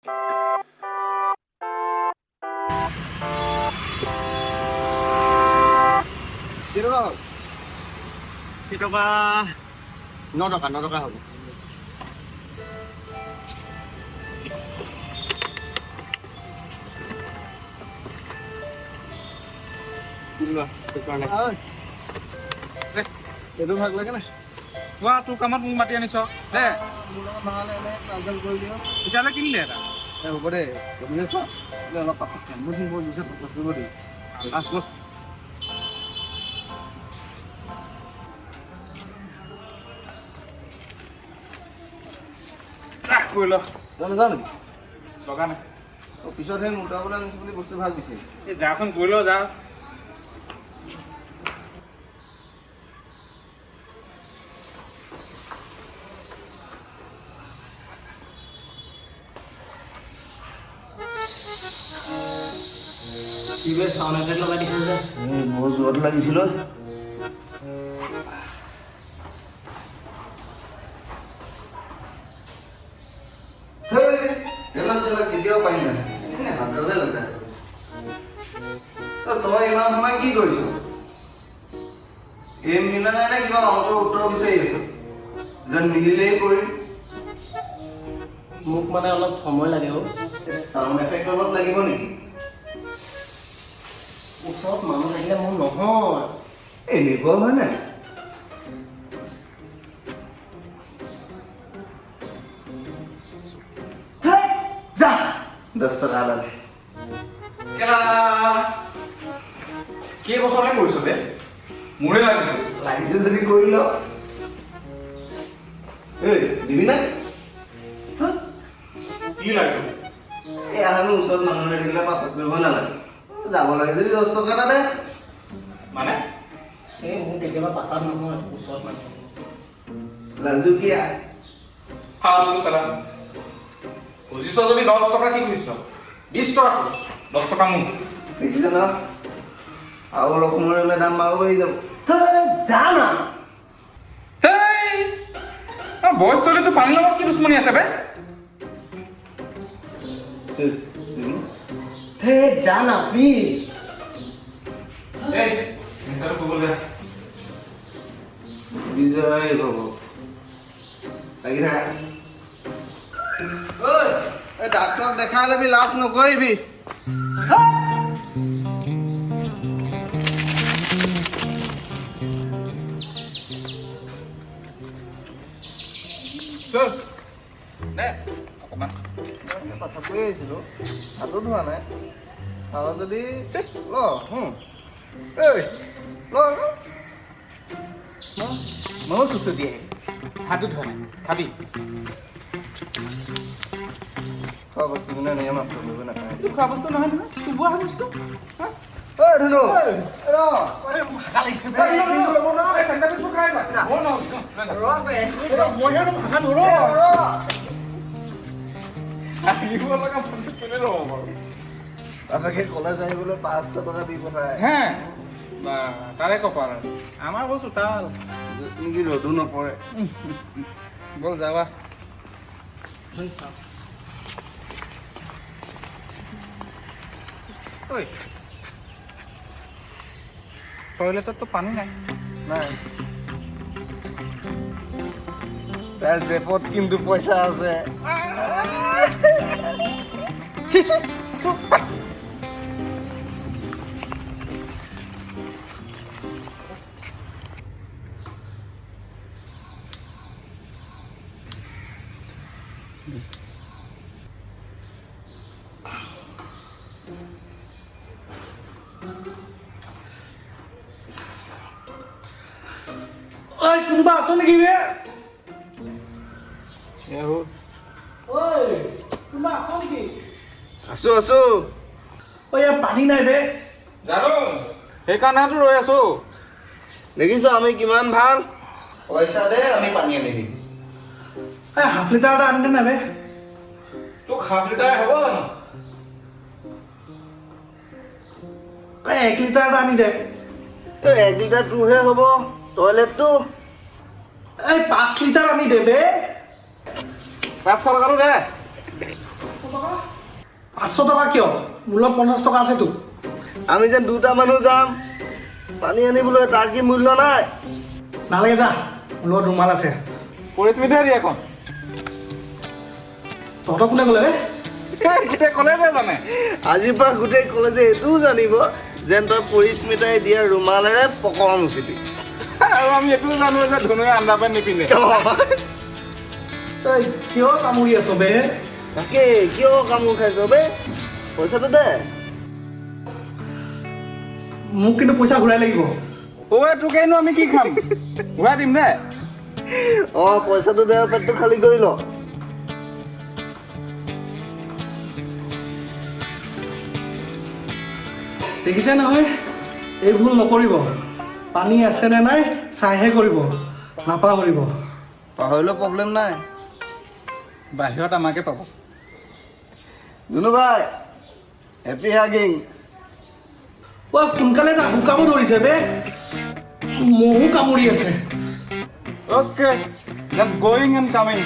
টকা 9 টকা হ'ব। এইটো ভাগ লাগে না কোৱা তোৰ কামত মোক মাতি আনিছ দে তেতিয়াহ'লে কিনিলে এটা হ'ব দে অলপ পাছত কৰি ল নাযাওঁ নেকি লগা নাই পিছত সেই মোটাবলৈ আনিছোঁ বুলি বস্তু ভাল বিচাৰি এই যাচোন গৈ ল যা চাউণ্ড এফেক্ট লগাই দিছিল যে বহুত জোৰত লাগিছিল কেতিয়াও পাই নাই হাতলে লগা তই ইমান সময় কি কৰিছ এই মিলা নাই নে কিবা অংকৰ উত্তৰ বিচাৰি আছ যেন মিলিলেই কৰিম মোক মানে অলপ সময় লাগে চাউণ্ড এফেক্ট অলপ লাগিব নেকি ওচৰত মানুহ থাকিলে মোৰ নহয় এনেকুৱা হয় নাই যা 10 টকা লাগে কেইবছৰলৈ কৰিছ বে মোৰে লাগিছে যদি কৰি ল দিবি না কি লাগে এই আমি ওচৰত মানুহ থাকিলে পাছত কৰিব নালাগে যাব লাগে যদি 10 টকা এটা দে মানে এই মোৰ কেতিয়াবা পাছাত নহয় ওচৰত মানুহ লাজুকীয়া ফালতু চালা খুজিছ যদি 10 টকা কি খুজিছ 20 টকা খুজিছ 10 টকা মোক দেখিছ ন আৰু অলপ সময় হ'লে দাম বাঢ়ি হৈ যাব তই যা না বয়সতলীটো পানীৰ লগত কি দুশ্মনী আছে বে যা না প্লিজ এই নিচাটো ক'বলৈ বিজয় বাবু লাগি থাকা ঐ ডাক্তৰক দেখাই ল'বি লাজ নকৰিবি অকণমান পাছত কৰি আহিছিলোঁ হাতো ধোৱা নাই আৰু যদি ল ঐ ল ময়ো চুচু দিয়ে হাতো ধোৱা নাই খাবি খোৱা বস্তু মানে এনেকৈ মাছ কৰিব নাপায় এইটো খোৱা বস্তু নহয় নহয় চুবোৱা বস্তু ঐ ধুনু ভাগা লাগিছে বাপেকে কলেজ আহিবলৈ 500 টকা দি পঠায় হে তাৰে কপাল আমাৰ কৈছো তাল নেকি ৰ'দো নপৰে ব'ল যাবা ঐ টয়লেটততো পানী নাই নাই তাৰ জেপত কিন্তু পইচা আছে ঐ কোনোবা আছ নেকি বে কোনোবা আছ নেকি আছো আছো ঐ ইয়াত পানী নাই বে জানো সেইকাৰণেতো ৰৈ আছো দেখিছ আমি কিমান ভাল পইচা দে আমি পানী আনি দিম এই হাফ লিটাৰ এটা আনি দে না বে তোক হাফ লিটাৰ হ'ব জানো এই 1 লিটাৰ এটা আনি দে 1 লিটাৰ তোৰহে হ'ব টয়লেটটো এই 5 লিটাৰ আনি দে বে 500 টকাটো দে টকা 500 টকা কিয় মোৰ লগত 50 টকা আছেতো আমি যেন দুটা মানুহ যাম পানী আনিবলৈ তাৰ কি মূল্য নাই নালাগে যা মোৰ লগত ৰুমাল আছে পৰিস্মিতাই দিয়ে এখন তহঁতক কোনে ক'লে বে গোটেই কলেজে জানে আজিৰ পৰা গোটেই কলেজে এইটোও জানিব যেন তই পৰিস্মিতাই দিয়া ৰুমালেৰে পকৰ মুচিবি আৰু আমি এইটোও জানো যে ধনুৱে আণ্ডাৰপেণ্ট নিপিন্ধে তই কিয় কামুৰি আছ বে তাকে কিয় কামোৰ খাইছ বে পইচাটো দে মোক কিন্তু পইচা ঘূৰাই লাগিব ঐ তোকেনো আমি কি খাম ঘূৰাই দিম দে অঁ পইচাটো দে পেটটো খালী কৰি ল দেখিছে নহয় এই ভুল নকৰিব পানী আছে নে নাই চাইহে কৰিব নাপাহৰিব পাহৰিলেও প্ৰব্লেম নাই বাহিৰত আমাকে পাব ধুনু ভাই হেপী হাগিং ঐ সোনকালে যা শুকাব ধৰিছে বে মহো কামুৰি আছে okay just going and coming